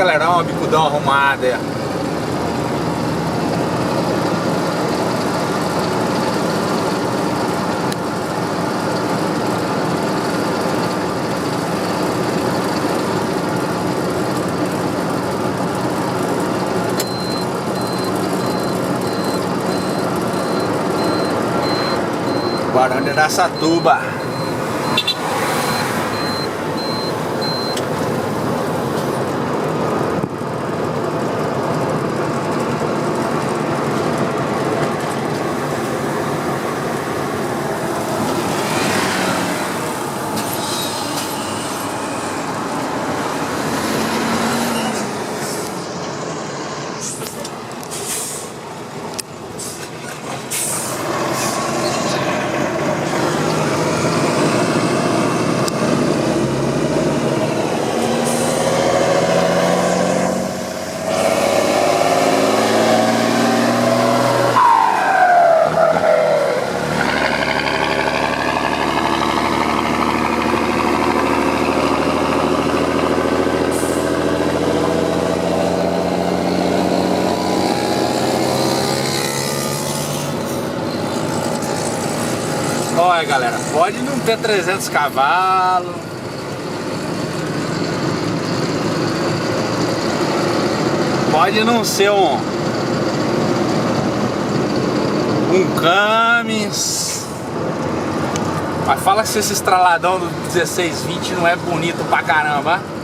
galera, ó, bicudão arrumado aí, ó. Barão de Araçatuba. Olha, galera, pode não ter 300 cavalos, pode não ser um Camis, mas fala se esse estraladão do 1620 não é bonito pra caramba.